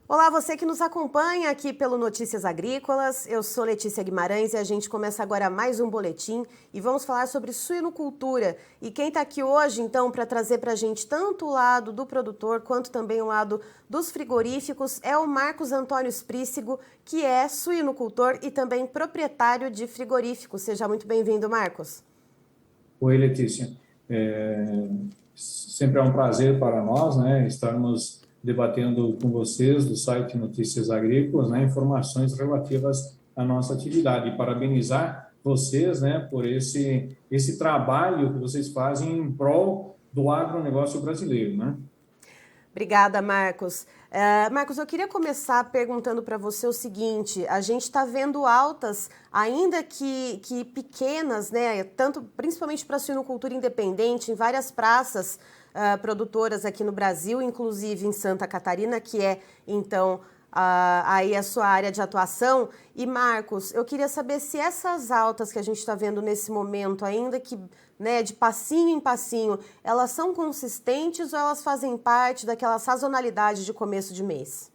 Olá, você que nos acompanha aqui pelo Notícias Agrícolas. Eu sou Letícia Guimarães e a gente começa agora mais um boletim e vamos falar sobre suinocultura. E quem está aqui hoje, então, para trazer para a gente tanto o lado do produtor quanto também o lado dos frigoríficos é o Marcos Antônio Sprícigo, que é suinocultor e também proprietário de frigorífico. Seja muito bem-vindo, Marcos. Oi, Letícia. É, Sempre é um prazer para nós, né, estarmos debatendo com vocês do site Notícias Agrícolas, né, informações relativas à nossa atividade. E parabenizar vocês, né, por esse trabalho que vocês fazem em prol do agronegócio brasileiro, né? Obrigada, Marcos. Marcos, eu queria começar perguntando para você o seguinte: a gente está vendo altas, ainda que pequenas, né? Tanto, principalmente para a suinocultura independente, em várias praças produtoras aqui no Brasil, inclusive em Santa Catarina, que é então aí a sua área de atuação. E Marcos, eu queria saber se essas altas que a gente está vendo nesse momento, ainda que né, de passinho em passinho, elas são consistentes ou elas fazem parte daquela sazonalidade de começo de mês?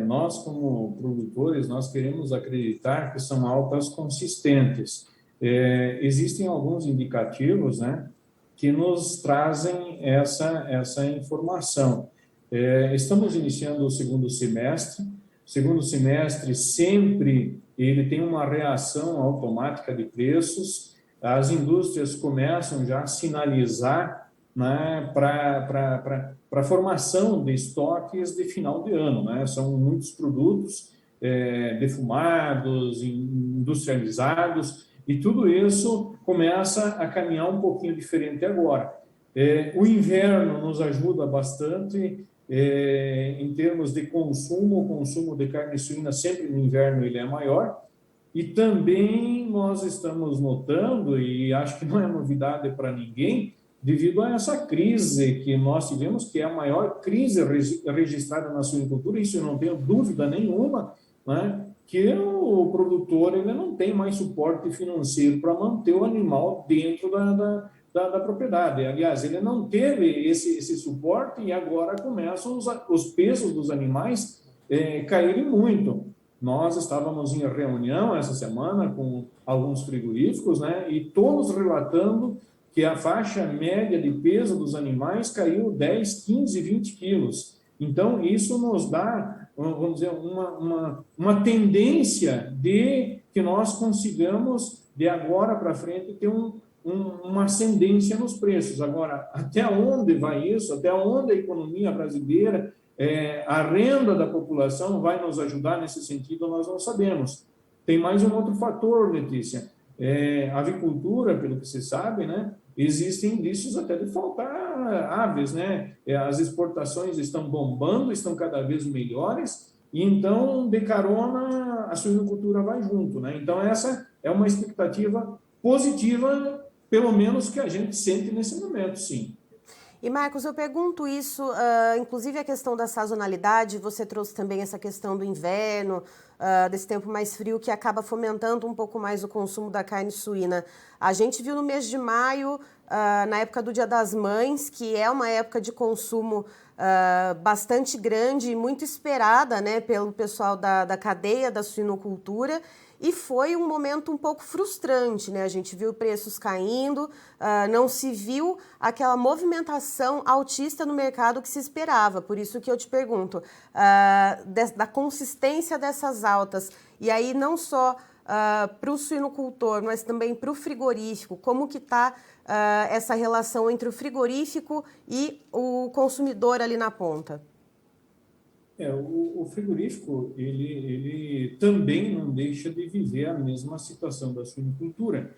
Nós, como produtores, nós queremos acreditar que são altas consistentes. Existem alguns indicativos, né, que nos trazem essa informação. Estamos iniciando o segundo semestre. O segundo semestre sempre ele tem uma reação automática de preços. As indústrias começam já a sinalizar, né, para a formação de estoques de final de ano, né? São muitos produtos defumados, industrializados, e tudo isso começa a caminhar um pouquinho diferente agora. O inverno nos ajuda bastante em termos de consumo. O consumo de carne suína sempre no inverno ele é maior, e também nós estamos notando, e acho que não é novidade para ninguém, devido a essa crise que nós tivemos, que é a maior crise registrada na suinocultura, isso eu não tenho dúvida nenhuma, né? Que o produtor ele não tem mais suporte financeiro para manter o animal dentro da propriedade. Aliás, ele não teve esse suporte e agora começam os pesos dos animais caírem muito. Nós estávamos em reunião essa semana com alguns frigoríficos, né, e todos relatando que a faixa média de peso dos animais caiu 10, 15, 20 quilos. Então, isso nos dá, vamos dizer, uma tendência de que nós consigamos, de agora para frente, ter uma ascendência nos preços. Agora, até onde vai isso? Até onde a economia brasileira, a renda da população vai nos ajudar nesse sentido? Nós não sabemos. Tem mais um outro fator, Letícia. A avicultura, pelo que se sabe, né, existem indícios até de faltar aves, né? As exportações estão bombando, estão cada vez melhores, e então, de carona, a suinocultura vai junto, né? Então, essa é uma expectativa positiva, pelo menos que a gente sente nesse momento, sim. E Marcos, eu pergunto isso, inclusive a questão da sazonalidade, você trouxe também essa questão do inverno, desse tempo mais frio que acaba fomentando um pouco mais o consumo da carne suína. A gente viu no mês de maio, na época do Dia das Mães, que é uma época de consumo bastante grande e muito esperada, né, pelo pessoal da cadeia da suinocultura. E foi um momento um pouco frustrante, né? A gente viu preços caindo, não se viu aquela movimentação altista no mercado que se esperava. Por isso que eu te pergunto, da consistência dessas altas, e aí não só para o suinocultor, mas também para o frigorífico, como que está essa relação entre o frigorífico e o consumidor ali na ponta? O frigorífico, ele também não deixa de viver a mesma situação da suinocultura.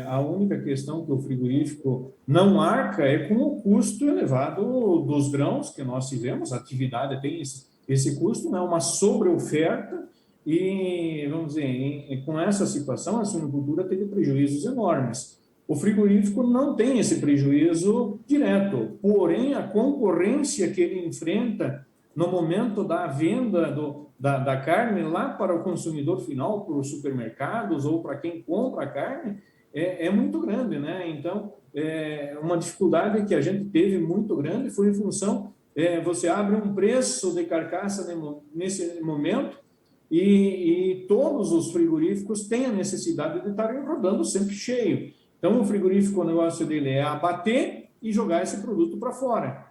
A única questão que o frigorífico não arca é com o custo elevado dos grãos que nós tivemos. A atividade tem esse custo, né? Uma sobreoferta, e, vamos dizer, com essa situação, a suinocultura teve prejuízos enormes. O frigorífico não tem esse prejuízo direto, porém, a concorrência que ele enfrenta no momento da venda da carne lá para o consumidor final, para os supermercados ou para quem compra a carne, é muito grande, né? Então, uma dificuldade que a gente teve muito grande foi em função você abre um preço de carcaça nesse momento e todos os frigoríficos têm a necessidade de estarem rodando sempre cheio. Então, o frigorífico, o negócio dele é abater e jogar esse produto para fora.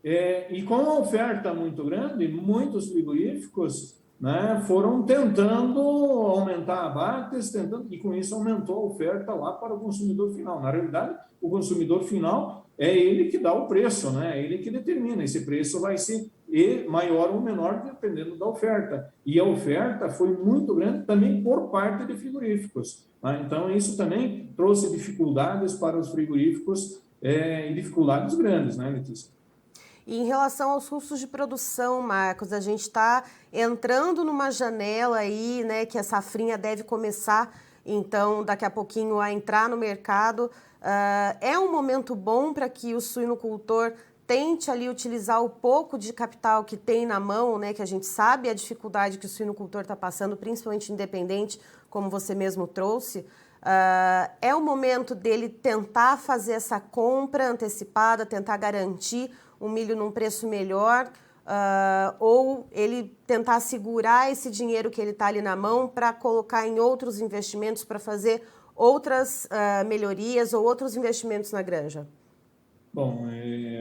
E com a oferta muito grande, muitos frigoríficos, né, foram tentando aumentar abates, e com isso aumentou a oferta lá para o consumidor final. Na realidade, o consumidor final é ele que dá o preço, né? É ele que determina. Esse preço vai ser maior ou menor dependendo da oferta. E a oferta foi muito grande também por parte de frigoríficos. Tá? Então, isso também trouxe dificuldades para os frigoríficos e dificuldades grandes, né, Letícia? E em relação aos custos de produção, Marcos, a gente está entrando numa janela aí, né, que a safrinha deve começar, então, daqui a pouquinho a entrar no mercado. É um momento bom para que o suinocultor tente ali utilizar o pouco de capital que tem na mão, né, que a gente sabe a dificuldade que o suinocultor está passando, principalmente independente, como você mesmo trouxe. É o momento dele tentar fazer essa compra antecipada, tentar garantir o milho num preço melhor, ou ele tentar segurar esse dinheiro que ele está ali na mão para colocar em outros investimentos, para fazer outras melhorias ou outros investimentos na granja? Bom,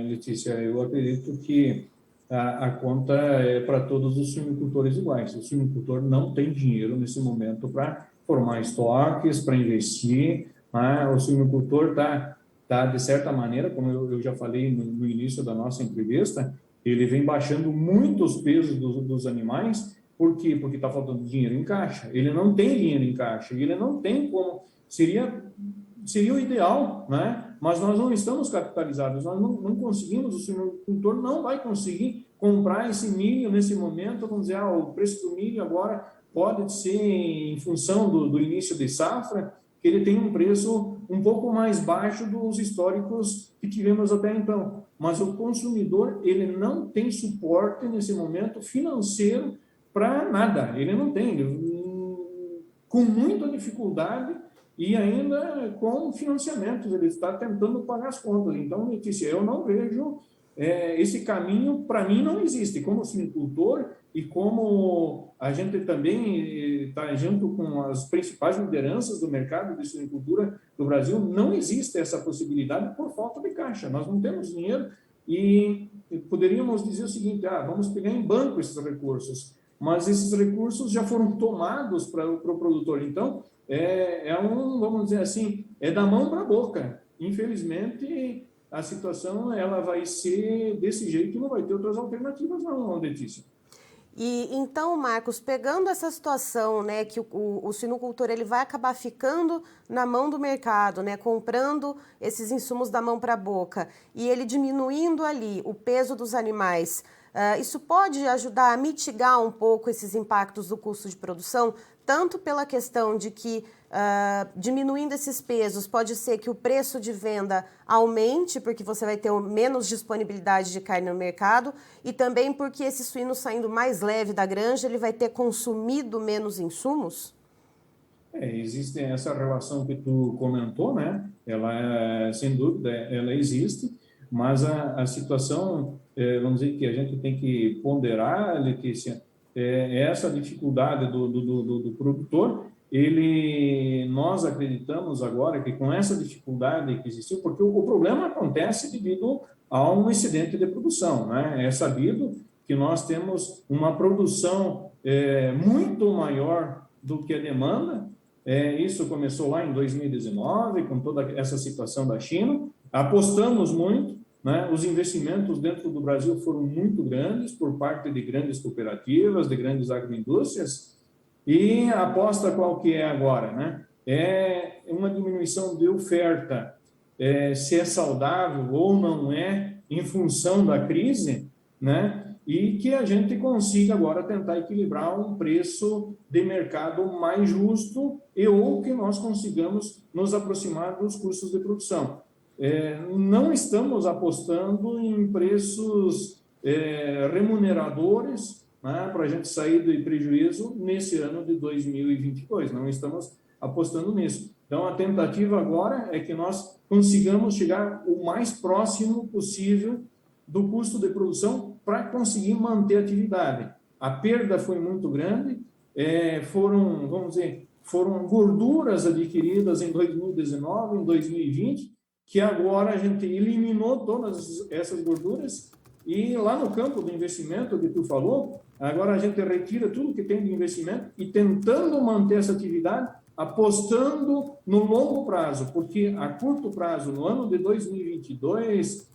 Letícia, eu acredito que a conta é para todos os suinocultores iguais. O suinocultor não tem dinheiro nesse momento para formar estoques, para investir, né? O suinocultor está, de certa maneira, como eu já falei no início da nossa entrevista, ele vem baixando muito os pesos dos animais. Por quê? Porque está faltando dinheiro em caixa. Ele não tem dinheiro em caixa, e ele não tem como... Seria o ideal, né? Mas nós não estamos capitalizados, nós não conseguimos, o suinocultor não vai conseguir comprar esse milho nesse momento. Vamos dizer, o preço do milho agora pode ser em função do início de safra, que ele tem um preço um pouco mais baixo dos históricos que tivemos até então. Mas o consumidor, ele não tem suporte nesse momento financeiro para nada, ele não tem, com muita dificuldade, e ainda com financiamentos, ele está tentando pagar as contas. Então, Letícia, eu não vejo esse caminho, para mim, não existe. Como suinocultor e como a gente também está junto com as principais lideranças do mercado de suinocultura do Brasil, não existe essa possibilidade por falta de caixa. Nós não temos dinheiro e poderíamos dizer o seguinte, vamos pegar em banco esses recursos, mas esses recursos já foram tomados para o produtor. Então, vamos dizer assim, é da mão para a boca. Infelizmente, a situação ela vai ser desse jeito e não vai ter outras alternativas não, Letícia. E então, Marcos, pegando essa situação, né, que o suinocultor ele vai acabar ficando na mão do mercado, né, comprando esses insumos da mão para a boca e ele diminuindo ali o peso dos animais, isso pode ajudar a mitigar um pouco esses impactos do custo de produção, tanto pela questão de que, diminuindo esses pesos, pode ser que o preço de venda aumente, porque você vai ter menos disponibilidade de carne no mercado, e também porque esse suíno saindo mais leve da granja, ele vai ter consumido menos insumos? Existe essa relação que tu comentou, né? Ela, sem dúvida, ela existe, mas a situação, vamos dizer que a gente tem que ponderar, Letícia, essa dificuldade do produtor. Nós acreditamos agora que com essa dificuldade que existiu, porque o problema acontece devido a um excedente de produção, né? É sabido que nós temos uma produção muito maior do que a demanda. Isso começou lá em 2019, com toda essa situação da China. Apostamos muito, né? Os investimentos dentro do Brasil foram muito grandes por parte de grandes cooperativas, de grandes agroindústrias. E a aposta qual que é agora, né? É uma diminuição de oferta, se é saudável ou não é, em função da crise, né? E que a gente consiga agora tentar equilibrar um preço de mercado mais justo ou que nós consigamos nos aproximar dos custos de produção. Não estamos apostando em preços remuneradores, né, para a gente sair do prejuízo nesse ano de 2022. Não estamos apostando nisso. Então, a tentativa agora é que nós consigamos chegar o mais próximo possível do custo de produção para conseguir manter a atividade. A perda foi muito grande, foram gorduras adquiridas em 2019, em 2020, que agora a gente eliminou todas essas gorduras e lá no campo do investimento que tu falou, agora a gente retira tudo que tem de investimento e tentando manter essa atividade, apostando no longo prazo, porque a curto prazo, no ano de 2022,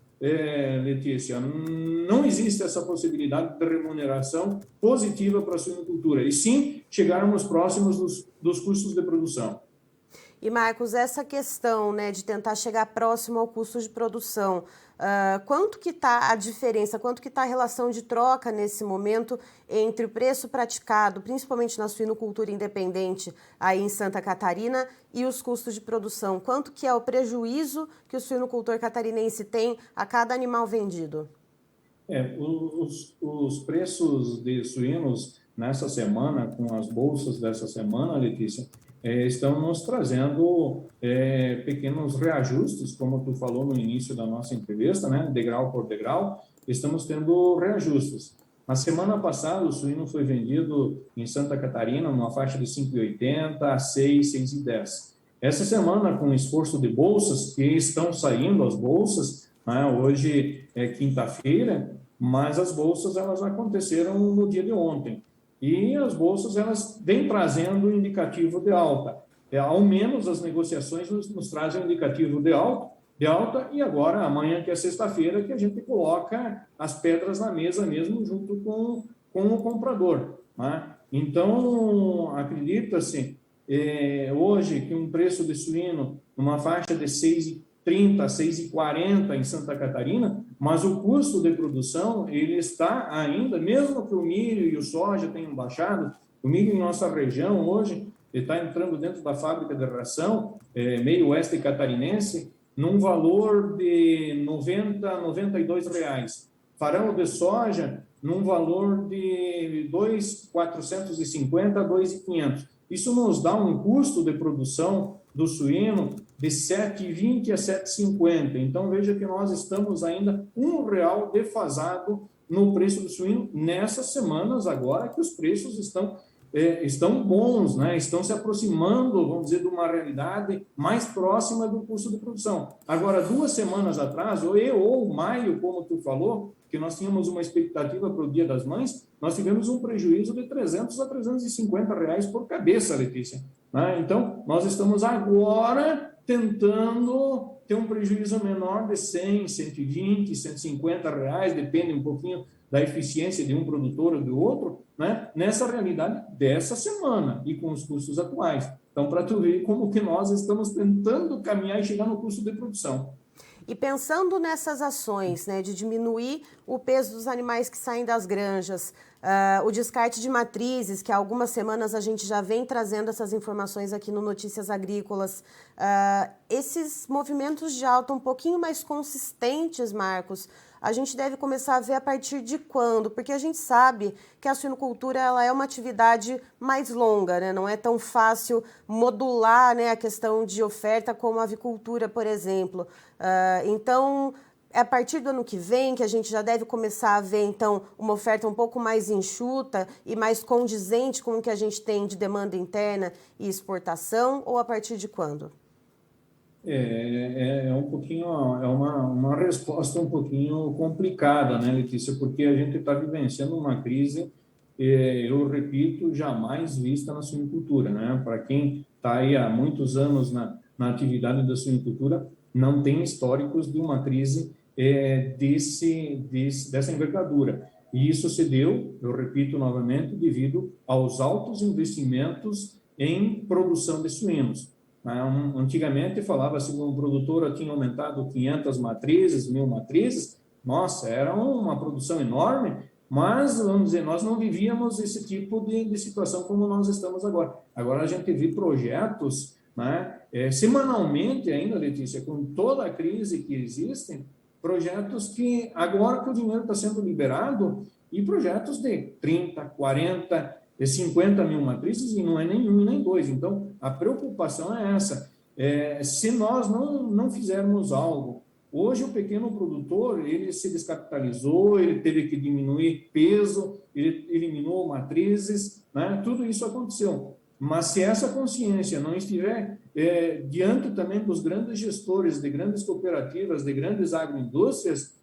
Letícia, não existe essa possibilidade de remuneração positiva para a suinocultura, e sim chegarmos próximos dos custos de produção. E, Marcos, essa questão, né, de tentar chegar próximo ao custo de produção, quanto que está a diferença, quanto que está a relação de troca nesse momento entre o preço praticado, principalmente na suinocultura independente aí em Santa Catarina, e os custos de produção? Quanto que é o prejuízo que o suinocultor catarinense tem a cada animal vendido? Os preços de suínos nessa semana, com as bolsas dessa semana, Letícia, estão nos trazendo pequenos reajustes, como tu falou no início da nossa entrevista, né? Degrau por degrau, estamos tendo reajustes. Na semana passada, o suíno foi vendido em Santa Catarina numa faixa de 5,80 a 6,10. Essa semana, com o esforço de bolsas, que estão saindo as bolsas, né? Hoje é quinta-feira, mas as bolsas elas aconteceram no dia de ontem. E as bolsas elas vêm trazendo um indicativo de alta. Ao menos as negociações nos trazem um indicativo de alta, e agora, amanhã, que é sexta-feira, que a gente coloca as pedras na mesa mesmo, junto com o comprador. Né? Então, acredita-se, hoje, que um preço de suíno numa faixa de 6,30 a 6,40 em Santa Catarina, mas o custo de produção, ele está ainda, mesmo que o milho e o soja tenham baixado, o milho em nossa região hoje está entrando dentro da fábrica de ração, meio oeste catarinense, num valor de R$ 92 reais. Farelo de soja num valor de 2.450 a 2.500. Isso nos dá um custo de produção do suíno de 7,20 a 7,50. Então, veja que nós estamos ainda R$ 1 defasado no preço do suíno nessas semanas agora que os preços estão bons, né? Estão se aproximando, vamos dizer, de uma realidade mais próxima do custo de produção. Agora, 2 semanas atrás, ou maio, como tu falou, que nós tínhamos uma expectativa para o Dia das Mães, nós tivemos um prejuízo de 300 a 350 reais por cabeça, Letícia. Né? Então, nós estamos agora tentando ter um prejuízo menor de 100, 120, 150 reais, depende um pouquinho da eficiência de um produtor ou do outro, né? Nessa realidade dessa semana e com os custos atuais. Então, para tu ver como que nós estamos tentando caminhar e chegar no custo de produção. E pensando nessas ações, né, de diminuir o peso dos animais que saem das granjas, o descarte de matrizes, que há algumas semanas a gente já vem trazendo essas informações aqui no Notícias Agrícolas, esses movimentos de alta um pouquinho mais consistentes, Marcos, a gente deve começar a ver a partir de quando? Porque a gente sabe que a suinocultura ela é uma atividade mais longa, né? Não é tão fácil modular, né, a questão de oferta como a avicultura, por exemplo. Então, é a partir do ano que vem que a gente já deve começar a ver, então, uma oferta um pouco mais enxuta e mais condizente com o que a gente tem de demanda interna e exportação, ou a partir de quando? Um pouquinho, uma resposta um pouquinho complicada, né, Letícia? Porque a gente está vivenciando uma crise, eu repito, jamais vista na suinocultura, né? Para quem está aí há muitos anos na atividade da suinocultura, não tem históricos de uma crise dessa envergadura. E isso se deu, eu repito novamente, devido aos altos investimentos em produção de suínos. Antigamente falava-se que um produtor tinha aumentado 500 matrizes, 1.000 matrizes, nossa, era uma produção enorme, mas, vamos dizer, nós não vivíamos esse tipo de situação como nós estamos agora. Agora a gente vê projetos, né, semanalmente ainda, Letícia, com toda a crise que existe, projetos que agora que o dinheiro está sendo liberado, e projetos de 30, 40, 50 mil matrizes, e não é nem 1 nem 2. Então, a preocupação é essa. Se nós não fizermos algo Hoje, o pequeno produtor, ele se descapitalizou, ele teve que diminuir peso, ele eliminou matrizes, né? Tudo isso aconteceu. Mas se essa consciência não estiver diante também dos grandes gestores de grandes cooperativas, de grandes agroindústrias,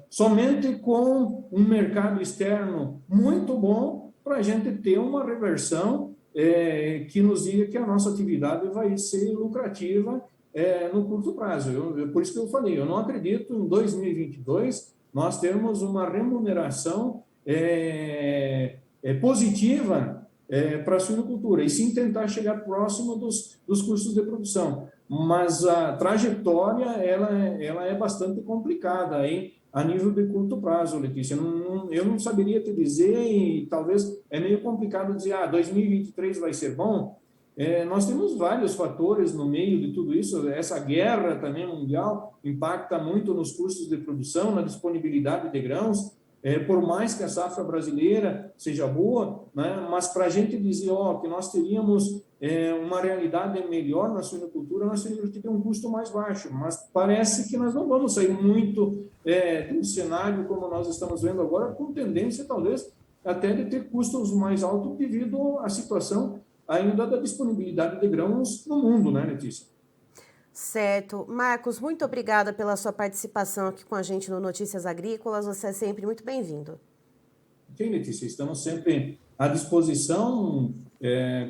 somente com um mercado externo muito bom para a gente ter uma reversão que nos diga que a nossa atividade vai ser lucrativa no curto prazo. Por isso que eu falei, eu não acredito em 2022 nós termos uma remuneração positiva para a suinocultura, e sim tentar chegar próximo dos custos de produção. Mas a trajetória ela é bastante complicada aí, a nível de curto prazo, Letícia. Eu não saberia te dizer, e talvez é meio complicado dizer, 2023 vai ser bom. Nós temos vários fatores no meio de tudo isso. Essa guerra também mundial impacta muito nos custos de produção, na disponibilidade de grãos, por mais que a safra brasileira seja boa, né? Mas para a gente dizer que nós teríamos uma realidade melhor na suinocultura, nós teríamos que ter um custo mais baixo, mas parece que nós não vamos sair muito de um cenário como nós estamos vendo agora, com tendência talvez até de ter custos mais altos devido à situação ainda da disponibilidade de grãos no mundo, né, Letícia? Certo. Marcos, muito obrigada pela sua participação aqui com a gente no Notícias Agrícolas. Você é sempre muito bem-vindo. Ok, Letícia, estamos sempre à disposição,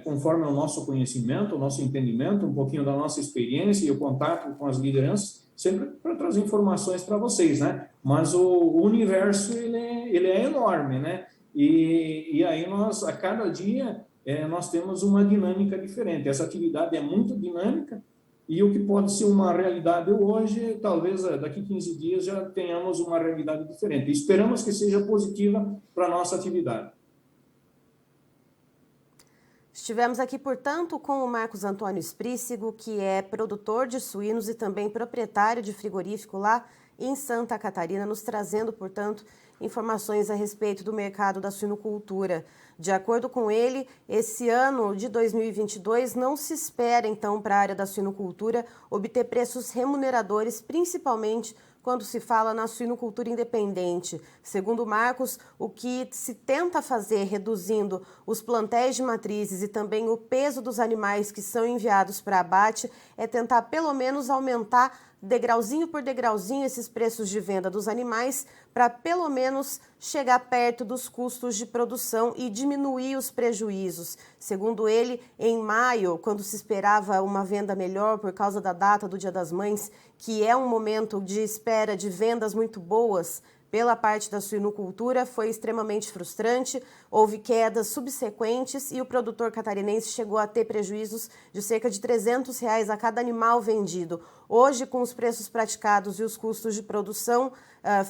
conforme o nosso conhecimento, o nosso entendimento, um pouquinho da nossa experiência e o contato com as lideranças, sempre para trazer informações para vocês, né? Mas o universo, ele é enorme, né? E aí nós, a cada dia, nós temos uma dinâmica diferente. Essa atividade é muito dinâmica, e o que pode ser uma realidade hoje, talvez daqui 15 dias já tenhamos uma realidade diferente. Esperamos que seja positiva para a nossa atividade. Estivemos aqui, portanto, com o Marcos Antônio Esprícigo, que é produtor de suínos e também proprietário de frigorífico lá em Santa Catarina, nos trazendo, portanto, informações a respeito do mercado da suinocultura. De acordo com ele, esse ano de 2022 não se espera, então, para a área da suinocultura obter preços remuneradores, principalmente quando se fala na suinocultura independente. Segundo Marcos, o que se tenta fazer reduzindo os plantéis de matrizes e também o peso dos animais que são enviados para abate é tentar pelo menos aumentar degrauzinho por degrauzinho esses preços de venda dos animais para pelo menos chegar perto dos custos de produção e diminuir os prejuízos. Segundo ele, em maio, quando se esperava uma venda melhor por causa da data do Dia das Mães, que é um momento de espera de vendas muito boas pela parte da suinocultura, foi extremamente frustrante, houve quedas subsequentes e o produtor catarinense chegou a ter prejuízos de cerca de R$300 a cada animal vendido. Hoje, com os preços praticados e os custos de produção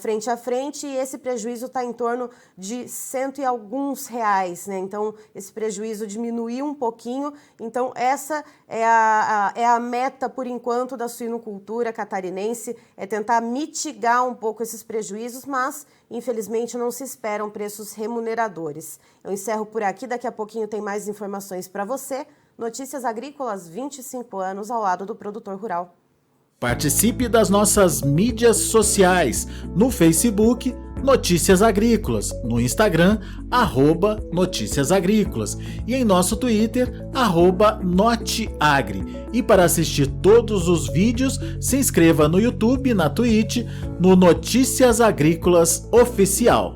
frente a frente, esse prejuízo está em torno de R$100 e alguns reais, né? Então, esse prejuízo diminuiu um pouquinho. Então, essa é a meta, por enquanto, da suinocultura catarinense, é tentar mitigar um pouco esses prejuízos, mas, infelizmente, não se esperam preços remuneradores. Eu encerro por aqui, daqui a pouquinho tem mais informações para você. Notícias Agrícolas, 25 anos ao lado do produtor rural. Participe das nossas mídias sociais, no Facebook, Notícias Agrícolas, no Instagram, @Notícias Agrícolas e em nosso Twitter, @Noteagri. E para assistir todos os vídeos, se inscreva no YouTube, na Twitch, no Notícias Agrícolas Oficial.